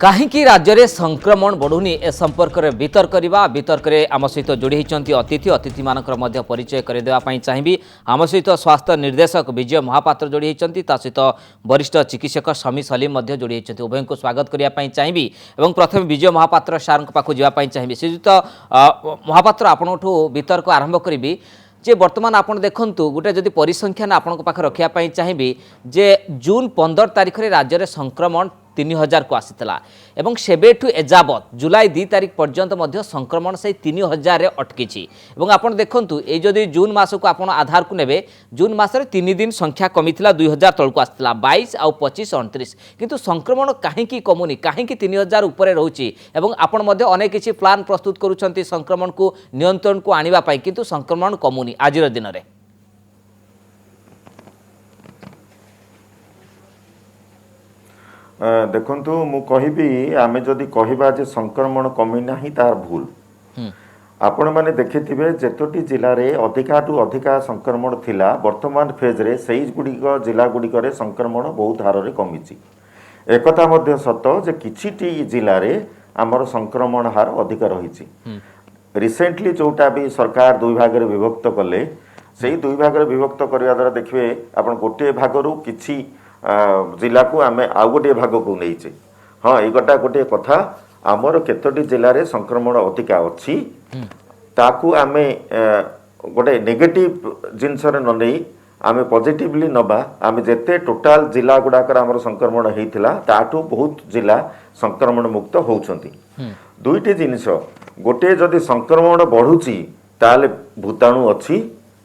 कहीं राज्य में संक्रमण बढ़ुनी ए संपर्क में वितर्क आम सहित जोड़ी होती अतिथि मानकर परिचय करदेवाई चाहिए। आम सहित स्वास्थ्य निर्देशक विजय महापात्र जोड़ी होती सहित वरिष्ठ चिकित्सक शमी सलीम जोड़ी होती। उभय को स्वागत करने चाहिए। प्रथम विजय महापात्र सार पाखु जावाई चाहिए। श्रीजुत महापात्र आपठू वितर्क आरंभ करी जे वर्तमान आप देखूँ गोटे जदि परिसंख्यान आपण पाखे रखापी चाहिए जे जून 15 तारिख में राज्य में संक्रमण 3000 को आसीला एवं सेबेठू एजावत जुलाई 2 तारिख पर्यंत संक्रमण से 3000 अटकी। आपड़ देखूँ ये जदि जून मस को आप आधार को नेबे जून मसरे 3 दिन संख्या कमी 2000 तल को आसाला 22 आउ 25 29 किंतु संक्रमण कहीं कमुनी कहीं 3000 उपर रोचे। आपण अनेक किसी प्लान प्रस्तुत करुँच संक्रमण को नियंत्रण को आने किंतु संक्रमण कमुनी आज दिन में। देखंतु मु कहिबी आमे जदि कहिबा जे संक्रमण कमी नाही तार भूल। आपण माने देखिथिबे जेतोटी जिल्ला रे अधिकाटू अधिका संक्रमण थिला वर्तमान फेज रे सेही गुडिक जिल्ला गुडिक रे संक्रमण बहुत हार रे कमिछि। एकता मध्य सत जे किछिटी जिल्ला रे हमर संक्रमण हार अधिक रहिछि। रिसेंटली जोटा भी सरकार दुई भाग रे विभक्त कले सेही दुई भाग रे विभक्त करिया द्वारा देखिबे आपण गोटे भागरु किछि जिला को आमे आउ गोटे भाग को नहीं। हाँ ये गोटे कथा आमर केतोटी जिले में संक्रमण अधिका अच्छी ताकू आमे गोटे नेगेटिव जिनस न नहीं आमे पॉजिटिवली नबा आमे जेते टोटाल जिला गुड़ाकर आमर संक्रमण होता ताठू बहुत जिला संक्रमण मुक्त होउछंती। दुईटी जिनिस गोटे जदि संक्रमण बढ़ुची ताले भूताणु अच्छी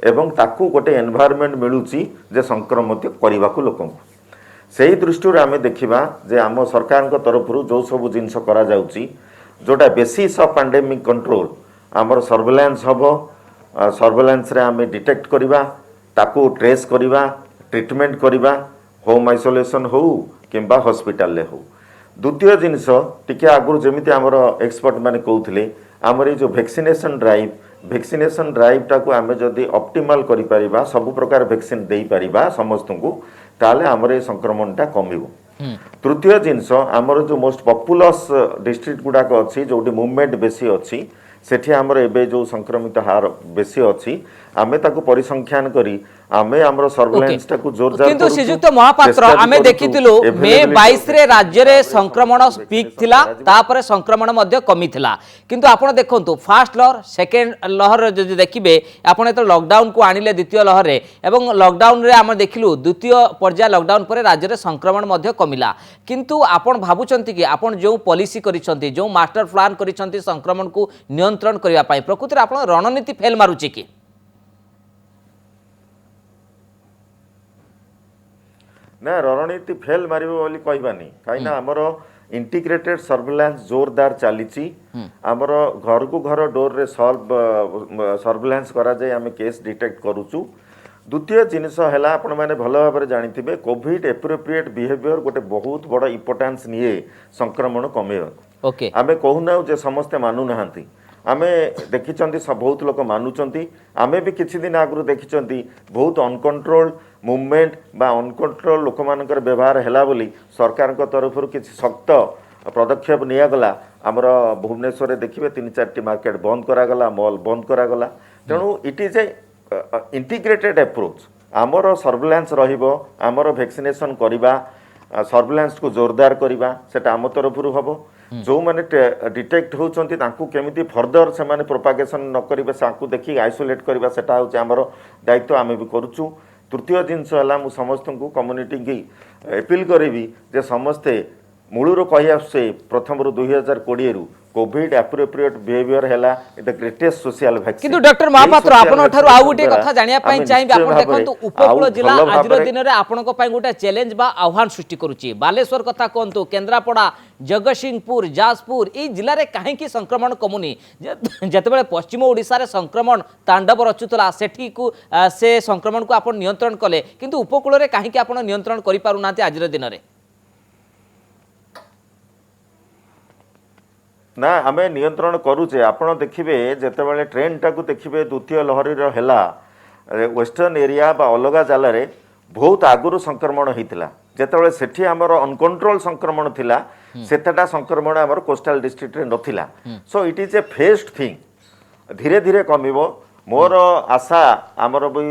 एवं ताकू गोटे एनवायरनमेंट मिलूची जे संक्रमित करने को लोक से ही दृष्टि आम देखा जे आम सरकार तरफ जो सब जिनस करा जाउची जोटा बेसिस ऑफ पैंडेमिक कंट्रोल आमर सर्वेलेंस हम सर्वेलेंस रे आम डिटेक्ट करवा ताकू ट्रेस करवा ट्रीटमेंट करवा होम आइसोलेशन हो किंबा हॉस्पिटल हो। द्वितीय जिनस टिके आगुर जमिति आमर एक्सपर्ट माने कहउथिले आमर ये जो वैक्सीनेशन ड्राइव टाकू आम जदि ऑप्टिमल करि परिबा सब प्रकार वैक्सीन देई परिबा समस्त को ताले आमर ये संक्रमणटा कमिबो। तृतीय जिनस आमर जो मोस्ट पॉपुलस डिस्ट्रिक्ट गुड़ाक अच्छी जो मूवमेंट बेसी अच्छी सेठी आमर एबे जो संक्रमित हार बेसी अच्छी आमे ताकू परिसंख्यान करी आमे आमर सर्वेलेंस टाकू जोरदार किंतु श्रीजुक्त महापात्र आमे देखितिलु मे 22 रे राज्य रे संक्रमण पीक थिला तापर संक्रमण मध्य कमी थिला किंतु आपण देखंतु फर्स्ट लहर सेकंड लहर जदि देखिबे आपण तो लॉकडाउन को आनिले द्वितीय लहर रे एवं लॉकडाउन रे आमे देखिलु द्वितीय पर्याय लॉकडाउन पर राज्य रे संक्रमण मध्य कमिला किंतु आपण भाबुचंती कि आपण जो पॉलिसी करिसंती जो मास्टर प्लान करिसंती संक्रमण को नियंत्रण करिया पाई प्रकृति आपण रणनीति फेल मारुची कि ना रणनीति फेल मारिबो बोली कहबानी कहीं आमर इंटीग्रेटेड सर्वेलेंस जोरदार चली आमर घर को घर डोर रे सर्वेलेंस करा जाय आमे केस डिटेक्ट करूचु। द्वितीय जिनस है आपण मैंने भल भाव जानी कोविड एप्रोप्रिएट बिहेवियर गोटे बहुत बड़ इम्पोर्टान्स निए संक्रमण कमे आमे कहूना जे समस्ते मानु नाहांती आमे देखिचंती सब बहुत लोक मानुचंती आमे भी किछि दिन आगु देखिचंती बहुत अनकंट्रोल्ड मूवमेंट बा अनकंट्रोल लोक मानकर व्यवहार हैला बोली सरकार को तरफ किछि सख्त पदक्षेप निया गला। आमर भुवनेश्वर रे देखिबे 3-4टी मार्केट बंद करा गला मॉल बंद करा गला तेणु it is A integrated approach आमर सर्वेलेंस रहिबो आमर वैक्सीनेशन करिबा सर्वेलेंस को जोरदार करिबा सेटा आम तरफ हबो जो माने डिटेक्ट होचंती तांकू केमिति फर्दर से माने प्रोपागेशन न करिबे साकू देखि आइसोलेट करिबा सेटा होचे आमर दायित्व आमे भी करूचु। तृतीय जिनस हला मु समस्त को कम्युनिटी की अपील करेबी जे समस्ते मूलर कहि आसे प्रथम 2020 रु कोविड एप्रोप्रिएट बिहेवियर हैला द ग्रेटेस्ट सोशल वैक्सीन किंतु डॉक्टर महापात्र आपण ठारू आ गुटे कथा जानिया पई चाहिबे आपण देखंतु उपकूल जिला आज दिन रे आपण को पई गुटे चैलेंज बा आह्वान सृष्टि करूची बालेश्वर कथा कोंतु केंद्रापड़ा जगतसिंहपुर जाजपुर ई जिला रे काहे की संक्रमण कमुनी जतबेले पश्चिम ओडिसा रे संक्रमण तांडव रचुतला सेठी को से संक्रमण को आपण नियंत्रण कले किंतु उपकूल रे काहे की आपण नियंत्रण करि पारु नाते आज दिन रे ना आमे नियंत्रण करूचे आपण देखिबे जेतेबेले ट्रेंड टाकू देखिबे द्वितीय लहरी वेस्टर्न एरिया बा अलग जिले रे बहुत आगुरी संक्रमण होता ଯେତେବେଳେ ସେଠି ଆମର ଅନକंट्रोल संक्रमण थिला सेतटा संक्रमण ଆମର कोस्टल डिस्ट्रिक्ट रे नथिला so it is a phased thing धीरे धीरे कमिबो मोर आशा आमर भी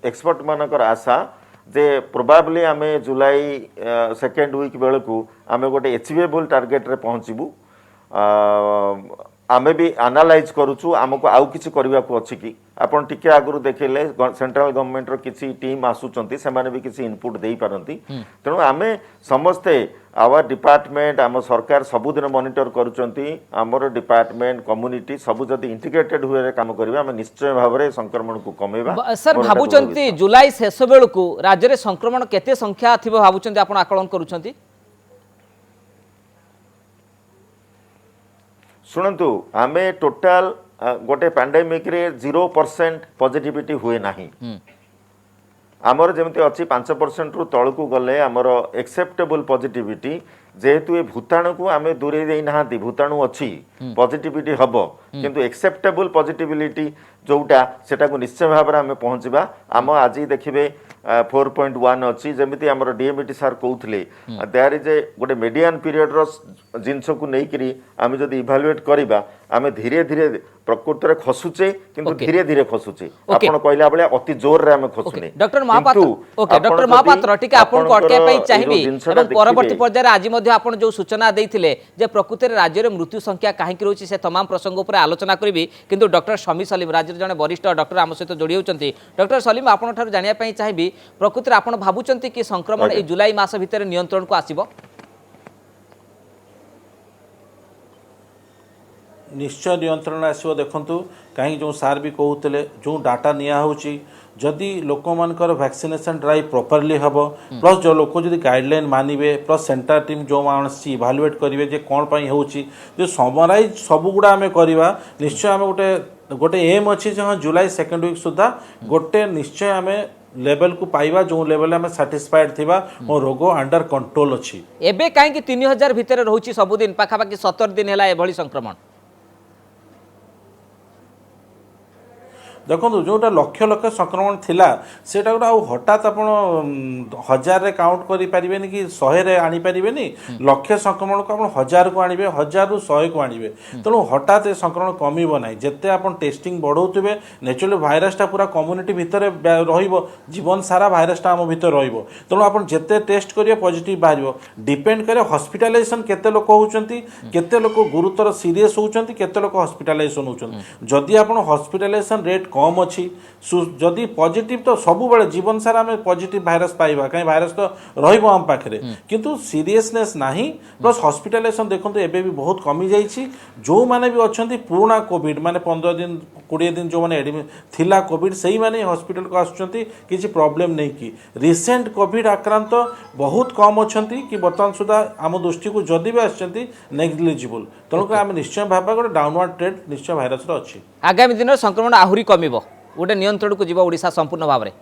एक्सपर्ट मानकर आशा जे प्रोबाब्ली आमे जुलाई सेकेंड वीक बेलू आमे गोटे अचीवेबल टार्गेट रे पहुँचबू आमे भी एनालाइज करूछु आमको आउ किछि करबा को अछि कि आपण टिके आगुरु देखिले सेंट्रल गवर्नमेंट रो किछि टीम आसुचंती से माने भी किछि इनपुट देई पारंती तेणु आमे समस्ते आवर डिपार्टमेंट आम सरकार सबुदिन मॉनिटर करूचंती आमर डिपार्टमेंट कम्युनिटी सब जदि इंटीग्रेटेड हुए काम करिवे आमे निश्चय भाव रे संक्रमण को कमेबा सर भाबुचंती जुलाई शेष बेलू राज्य रे संक्रमण केते संख्या थिबो भाबुचंती आपण आकलन करूचंती शुणु आमे टोटाल गोटे पैंडेमिक रे 0% पॉजिटिविटी हुए नाही आमर जमती अच्छी 5% रु तलकू गले आमर एक्सेप्टेबल पॉजिटिविटी जेहेतु ए भूताणु को आमे दूरे दे नाहांती भूताणु अच्छी पॉजिटिविटी हबो किंतु एक्सेप्टेबल पॉजिटिविटी जोटा सेटा को निश्चय भाव में आमे पहुंचबा आम आज देखिबे 4.1 अच्छी जमीती आमर डीएमटी सार कहते देयर इज ए गोटे मीडियन पीरियड रो जिनस को लेकिरी आमे जदि इभालुएट करिबा आमे धीरे धीरे प्रकृत रे खसुचे किंतु धीरे धीरे खसुचे आपण कहला बेले अति जोर रे आमे खसुने doctor Mahapatra okay doctor Mahapatra टिके आपण को अटके पई चाहिबी एवं परवर्ती पर्याय आज मध्ये आपण जो सूचना देइथिले जे प्रकृत रे राज्य रे मृत्यु संख्या काहे कि रहउची से तमाम प्रसंग ऊपर आलोचना करबी किंतु डॉक्टर शमी सलीम राज्य जने वरिष्ठ डॉक्टर आम सहित जोड़ी होचंती डॉक्टर सलीम आपण ठार जानिया पई चाहिबी प्रकृत रे आपण भाबुचंती कि संक्रमण ए जुलाई मास भितर नियंत्रण को आसीबो निश्चय नियंत्रण आसो देखु कहीं जो सार भी कहते जो डाटा निया होची जदि लोक मानकर वैक्सीनेशन ड्राइव प्रॉपर्ली हम प्लस जो लोक जदि गाइडलाइन मानिबे प्लस सेंटर टीम जो मानसी इभालुएट करेंगे जे कौन पाई होची जो समराइज सबुगुड़ा आम करवा निश्चय आम गोटे गोटे एम अच्छी जो हाँ जुलाई सेकेंड वीक सुधा गोटे निश्चय आम लेवल को पाइबा जो लेवल में सैटिस्फाइड थिबा और रोग अंडर कंट्रोल अच्छी एबे काहे कि 3000 भितर रहउची सबुदिन पाखापाखि 70 दिन हैला एभली संक्रमण देखो जोटा लक्ष लक्ष संक्रमण थिला सेटा गोटा हठात आप हजार रे काउंट करि परिबेनी कि 100 रे आनी परिबेनी लक्ष संक्रमण को आप 1000 को आनिबे 1000 रु 100 को आनिबे तेणु हठात संक्रमण कमिबो नाही जेते आप टेस्टिंग बढ़ौथिबे नेचुरली भाइरसटा पूरा कम्युनिटी भितर रहिबो जीवन सारा भाइरसटा हम भितर रहिबो तेणु आप जेते टेस्ट करिवे पॉजिटिव बाहरिबो डिपेंड करे हॉस्पिटलाइजेशन केते लोक होउचंती केते लोक गुरुतर सीरियस होउचंती केते लोक हॉस्पिटलाइजेशन होउचंती जदि आप हॉस्पिटलाइजेशन रेट कम अच्छी जदि पॉजिटिव तो सब बेले जीवन सारा आम पॉजिटिव भाइरस पाइबा कहीं भाइरस तो रहिबो हम पाखरे किंतु सीरियसनेस नाही प्लस हॉस्पिटलाइजेशन देखंतु एबे भी बहुत कमी जाइछि जो माने भी अछंती पुराना कोविड माने 15 दिन 20 दिन जो माने एडमिट थिला कोविड सही माने हॉस्पिटल को आछंती किछि प्रॉब्लम नहीं की रिसेंट कोविड आक्रांत बहुत कम अछंती कि वर्तमान सुधा आम दृष्टि को जदि भी आछंती नेग्लिजिबल तेणुक आम निश्चय भाबा गोटे डाउनवर्ड ट्रेंड निश्चय भाइरस अच्छी आगामी दिन संक्रमण आहुरी कमिबो गोटे नियंत्रण को जीव ओडिशा संपूर्ण भाव में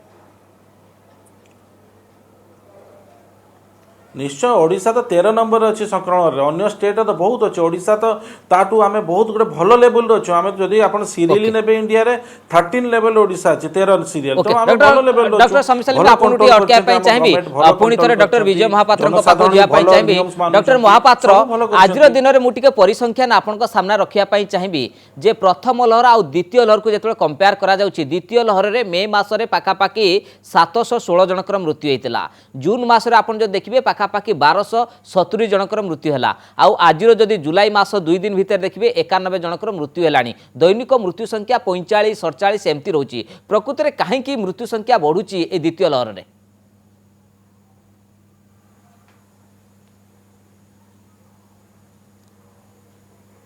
निश्चय ओडिशा तो 13 नंबर अच्छी संक्रमण अन्य स्टेट तो बहुत अच्छे ओडिशा तो ताटू आमे बहुत गोटे भल लेवल अच्छे आमे जदि आपण सीरियली नेबे इंडिया रे 13 लेवल ओडिशा अछि 13 सीरियल तो आमे भल लेवल डॉक्टर समिसली आपण टी अटके पई चाहिबी पुनी थरे डॉक्टर विजय महापात्र को पाखो जिया पई चाहिबी डॉक्टर महापात्र आजर दिन रे मुटिके परिसंख्यान आपण को सामना रखिया पई चाहिबी जे प्रथम लहर आ द्वितीय लहर को जेतले कंपेयर करा जाउची द्वितीय लहर रे मे मास रे पाखापाखी 716 जनकर मृत्यु हेतिला जून मास रे आपण जो देखिबे पाखापाखी 1270 जनकर मृत्यु है आज जदि जुलाई मास 2 दिन भितर देखिए 91 जनकर मृत्यु है दैनिक मृत्यु संख्या 45 47 एमती रोची प्रकृत में कहीं मृत्यु संख्या बढ़ुची ए द्वितीय लहर में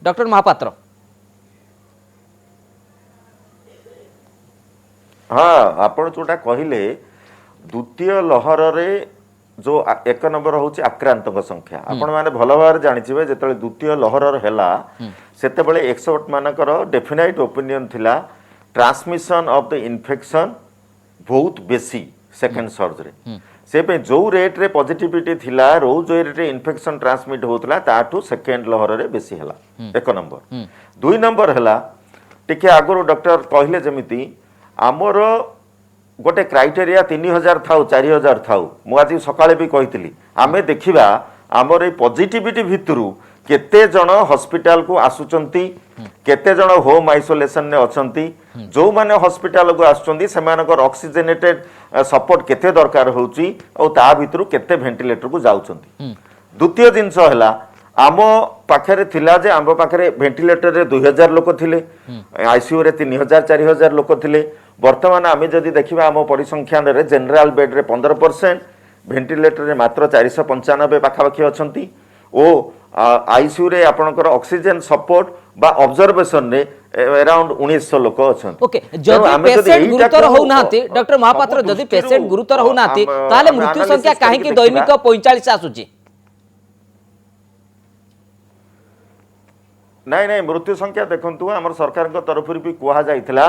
डॉक्टर महापात्र हाँ आपण जोटा कहले द्वितीय लहर रे जो एक नंबर हूँ आक्रांत संख्या आपण मैंने भल भाव जानी जो द्वितीय लहर है से एक्सपर्ट मानकर डेफिनाइट ओपिनियन थिला ट्रांसमिशन ऑफ द इन्फेक्शन बहुत बेसी सेकेंड सर्ज रे से जो रेट रे पॉजिटिविटी थिला रो जो रेट रे इन्फेक्शन ट्रांसमिट होतला ताठू सेकेंड लहर रे बेसी हला एक नंबर दुई नंबर हला टिके आगरो डॉक्टर कहले जमिति आमर गोटे क्राइटेरिया 3000 थाउ 4000 थाउ मु आज सकाळे भी कहितली आमे देखिबा हमर ए पॉजिटिविटी भितरु केते जण हॉस्पिटल को आसुचंती केते जण होम आइसोलेशन ने अछंती जो माने हॉस्पिटल को आसुचंती सेमानकर ऑक्सीजनेटेड सपोर्ट केते दरकार होउची और ता भितरु केते वेंटिलेटर को जाउचंती द्वितीय जिनस हला आम पाखरे थिला जे आम पाखरे वेंटिलेटर रे 2000 लोक थिले आईसीयू रे 3000 4000 लोक थिले वर्तमान आमे जदि देखिबा आम परिसंख्यान रे जनरल बेड रे 15% वेंटिलेटर रे मात्र 495 पाखापाखि अछंती ओ आईसीयू रे आपनकर ऑक्सीजन सपोर्ट बा ऑब्जर्वेशन रे अराउंड 1900 लोक अछंती ओके जदि पेशेंट गुरुतर हो नांती डॉक्टर महापात्र जदि पेशेंट गुरुतर हो नांती ताले मृत्यु संख्या काहे कि दैनिक 45 आसुची नहीं नहीं मृत्यु संख्या देखंतु हमर सरकार को तरफ भी कुहा जाइथिला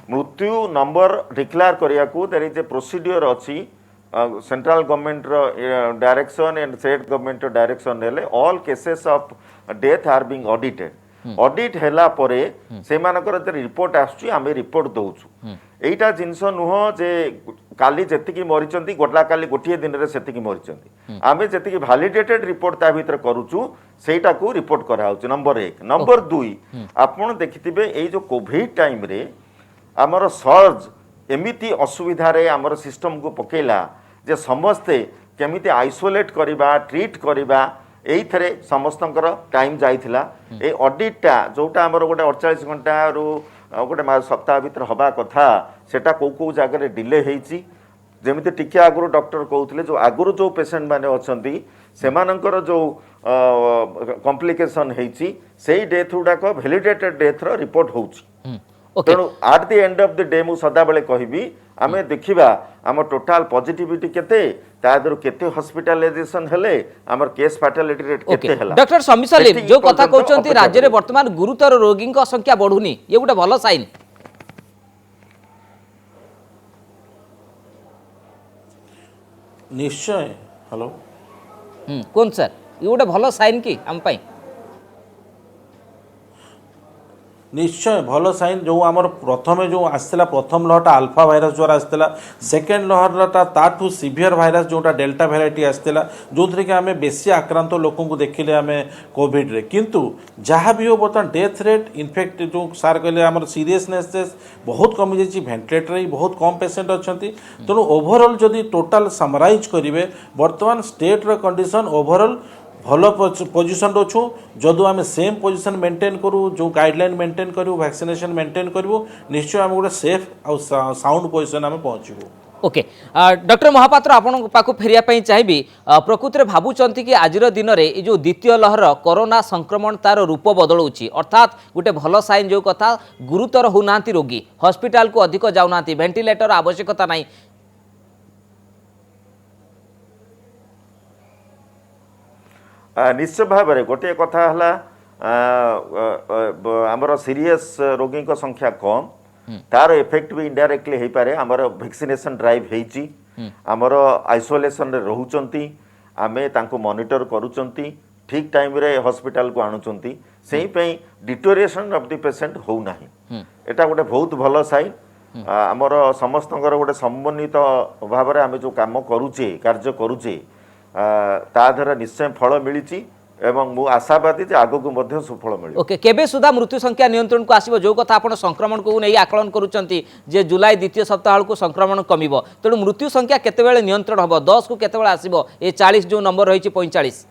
मृत्यु नंबर डिक्लेयर करिया को देयर इज ए प्रोसीड्यूर अछि सेंट्रल गवर्नमेंट रो डायरेक्शन एंड स्टेट गवर्नमेंट रो डायरेक्शन नेले all cases of death are being audited audit हैला परे से मानकर जे रिपोर्ट आछी आमे रिपोर्ट दउछु एटा जिंस नुह जे काली जेतिकी मरिचंती गोटला काली गोटिए दिन रे सेतिकी मरिचंती आमे जेतिकी वैलिडेटेड रिपोर्ट ता भीतर करूछु सेटा को रिपोर्ट करा होछु नंबर 1 नंबर 2 आपण देखिथिबे एई जो कोविड टाइम रे हमर सर्ज एमिति असुविधा रे हमर सिस्टम को पकेला जे समस्ते केमिति आइसोलेट करिबा ट्रीट करिबा एई थरे समस्तंकर टाइम जाइथिला ए ऑडिटटा जोटा हमर गोटे 48 घंटा रु गोटे सप्ताह भीतर हवा कथा सेटा को जगह रे डिले हेची जेमिति टिके आगुरु डॉक्टर कहउतले जो आगुरु जो पेशेंट माने अछंती सेमानंकर जो कॉम्प्लिकेशन हेची सेई डेथ उडाक वैलिडेटेड डेथ रो रिपोर्ट होउची तेणु at the end of the day मु सदा बेले कहबी आमे देखिबा आम टोटल पॉजिटिविटी केते तादर केते हॉस्पिटलाइजेशन हेले हमर केस फैटालिटी रेट केते हला डॉक्टर समीर सलीम जो कथा कहउचंती राज्य रे वर्तमान गुरुतर रोगी को संख्या बढ़ुनी ये गोटे भलो साइन निश्चय हेलो कोन सर ये गोटे भलो साइन की हम पाई निश्चय भल साइन जो आमर प्रथम जो आसला प्रथम लहरटा अल्फा भाइरस द्वारा आसला सेकेंड लहरटा ताठू सीवियर भाइरस जोटा डेल्टा वेराइटी आसला जो थी कि आम बेसी आक्रांत लोक को देखिले आम कोविड रे किंतु जहाँ भी हो बर्तमान डेथ रेट इनफेक्ट जो सार कहले आमर सीरियसनेस बहुत कमी जाइए भेंटिलेटर बहुत कम पेसेंट अच्छा तेणु ओभरऑल जदि टोटाल समराइज करेंगे बर्तमान स्टेट रो कंडीशन ओभरऑल भल पोजिशन अच्छु जदि आम सेम पोजिशन मेंटेन करूँ जो गाइडलाइन मेंटेन करूँ वैक्सीनेशन मेंटेन करूँ निश्चय आम गोटे सेफ आउ साउंड पोजिशन आम पहुँचू ओके डॉक्टर महापात्र आपण पाक फेरिया चाहिए प्रकृति में भावुंट कि आज दिन में जो द्वितीय लहर कोरोना संक्रमण तार रूप बदलुची अर्थात गोटे भल साइन जो कथा गुरुतर होना रोगी हॉस्पिटल को अधिक जाऊना वेंटिलेटर आवश्यकता नहीं निश्चय भाव में गोटे कथा है आमर सीरियस रोगी संख्या कम तार इफेक्ट भी इनडायरेक्टली हो पारे आमर वैक्सीनेशन ड्राइव होती आमर आइसोलेशन रे रहउचंती आमे तांको मॉनिटर करूचंती ठीक टाइम रे हॉस्पिटल को आणुचंती सेही पई डिटोरिएशन ऑफ द पेशेंट हो नाही एटा गोटे बहुत भलो साइन आमर समस्तंकर गोटे समन्वित भाव में आमे जो काम करूचे कार्य करूचे ताधर निश्चय फल मिली एवं मु आशावादी जे आगो को मध्य सुफल मिले ओके केबे सुधा मृत्यु संख्या नियंत्रण को आसीबो जो कथा आपण संक्रमण को नै आकलन करूचंती जे जुलाई द्वितीय सप्ताह को संक्रमण कमिबो तेणु मृत्यु संख्या केतेबेले नियंत्रण हबो 10 को केतेबेले आसीबो ए 40 जो नंबर रहिछि 45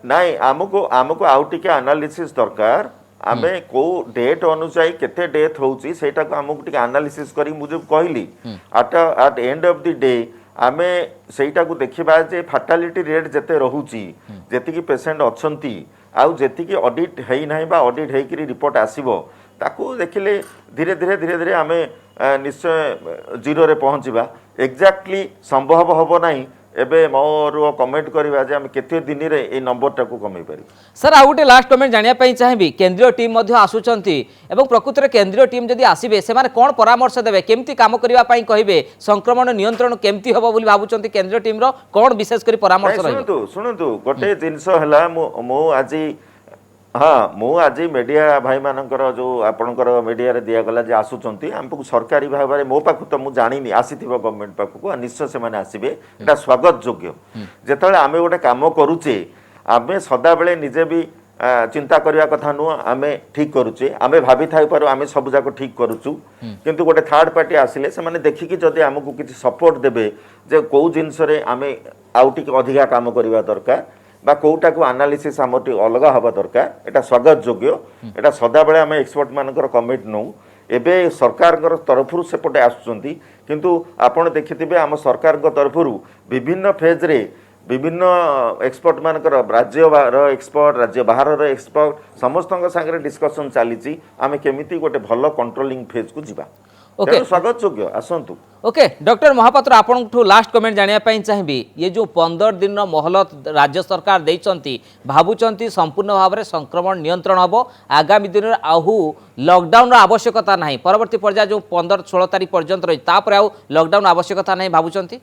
नाइ आमको आउ टिके एनालिसिस दरकार आमे को डेट अनुसार केते डेथ होउची सेटा को आमको टिके एनालिसिस करी मुझे कहली at end of the day आमे सेटा को देखिबा जे फैटालिटी रेट जते रहउची जेति की पेशेंट अछंती आउ जेति की ऑडिट हेई नाही बा ऑडिट हेई की रिपोर्ट आसीबो ताको देखिले धीरे धीरे आमे निश्चय जीरो रे पहुंचीबा एग्जैक्टली संभव हबो नाही एबे मोर कमेंट करबा जे हम केते दिन रे ए नंबर टाको कमै पारि सर आ गोटे लास्ट कमेंट जानिया पई चाहिबी केंद्रीय टीम मध्ये आसुचंती एवं प्रकृति रे केंद्रीय टीम जदि आसीबे से माने कोन परामर्श देबे केमती काम करबा पई कहिबे संक्रमण नियंत्रण केमती हबो बोली भाबुचंती केंद्रीय टीम रो कोन विशेष करी परामर्श रहबे सुनतु गोटे जिंस हला मो आजि हाँ मु आज मीडिया भाई मानकर जो आपणकर मीडिया रे दिया गला जे आसुचंती हमको सरकारी भाव में मो पाखु तो मु जानिनी आसीथिबो गवर्नमेंट पाखु निश्चय से माने आसीबे एटा स्वागत योग्य जेतले आमे गोटे काम करूचे आमे सदा बेले निजे भी चिंता करने कथा नुह आम ठीक करुचे आम भाभी थाई पार आम सब जाक ठीक करुचु किंतु गोटे थर्ड पार्टी आसिले से माने देखिकी जदि आमको किसी सपोर्ट देबे जे कौ जिनस आम आउ टिके अधिका काम करवा दरकार बा कौटा को एनालिसिस आम अलग हवा दरकार एटा स्वागत योग्य एटा सदा बेले आम एक्सपर्ट मानकर कमेंट नौ एबे सरकार तरफरु सेपटे आसुचंती किंतु आपण देखिथिबे आम सरकार तरफरु विभिन्न फेज रे विभिन्न एक्सपर्ट मानकर राज्य एक्सपर्ट राज्य बाहर एक्सपर्ट समस्त सागर डिस्कसन चली आम केमिति गोटे भल कंट्रोलिंग फेज को जीवा ओके स्वागत योग्य आसंतु ओके डॉक्टर महापात्र आपन लास्ट कमेंट जानिया चाहिए ये जो 15 दिन मोहलत राज्य सरकार देइचंती भाबुचंती संपूर्ण भाव में संक्रमण नियंत्रण हम आगामी दिन में आहू लॉकडाउन आवश्यकता नहीं परवर्ती पर्याय जो 15-16 तारीख पर्यंत रही तापर आउ लॉकडाउन आवश्यकता नहीं भाबुचंती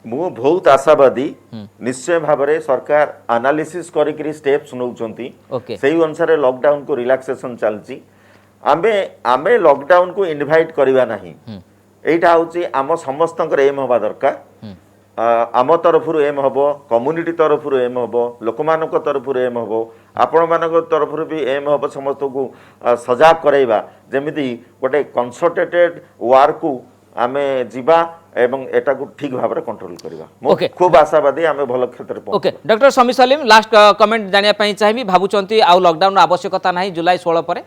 मु बहुत आशावादी निश्चय भाव में सरकार एनालिसिस करी स्टेप्स नौचंती ओके सेही अनुसार लॉकडाउन को रिलैक्सेशन चलची आमे आमे लॉकडाउन को इनवाइट करवा नहीं एटा होची आम समस्तंकर एम हवा दरकार आम तरफरु एम हबो कम्युनिटी तरफरु एम हबो लोकमानक तरफरु एम हबो आपण मानक तरफरु भी एम हबो समस्त को सजाग कराइबा जेमिति गोटे कंसंट्रेटेड वार को आमे जीवा एवं एटा को ठीक भाव में कंट्रोल करवा ओके खूब आशावादी आमे भल क्षेत्र okay doctor Sameer Salim last comment जानिया चाहिए भाबुचंती आउ लॉकडाउन आवश्यकता नहीं जुलाई 16 पर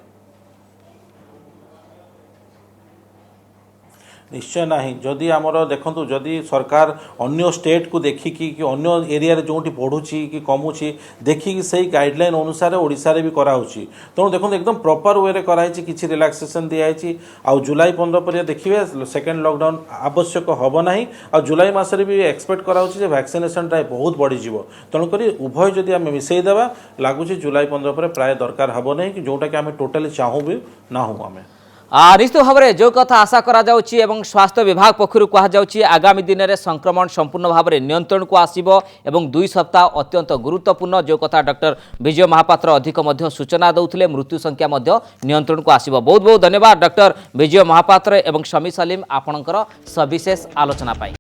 निश्चय नहीं जदि आमर देखु जदि सरकार अन्य स्टेट को देखिकी कि अन्य एरिया रे जोटी बढ़ुची कि कमुची देखिकी सही गाइडलाइन अनुसार ओडिशा रे भी कराउची तेणु देखो एकदम प्रॉपर वे रे कराई किसी रिलैक्सेशन दिखाई आउ जुलाई 15 पर देखिए सेकेंड लॉकडाउन आवश्यक हम ना आ जुलाई मासरे भी एक्सपेक्ट कराउची वैक्सीनेशन ड्राइव बहुत बढ़ीजी तेणुक उभय जदि आम मिसेदेवा लगुच जुलाई 15 पर प्राय दरकार हम ना कि जोटा कि आम टोटाली चाहूँ भी ना हूँ आम निश्चित भाव में जो कथा आशा करा जाउची एवं स्वास्थ्य विभाग पक्षर कहा जाउची आगामी दिन में संक्रमण संपूर्ण भाव में नियंत्रण को आसीबो एवं 2 सप्ताह अत्यंत गुरुत्वपूर्ण जो कथा डॉक्टर विजय महापात्र अधिक मध्य सूचना दौथिले मृत्यु संख्या मध्य नियंत्रण को आसीबो बहुत बहुत धन्यवाद डॉक्टर विजय महापात्र एवं समीर सलीम आपणकर सविशेष आलोचना पाई।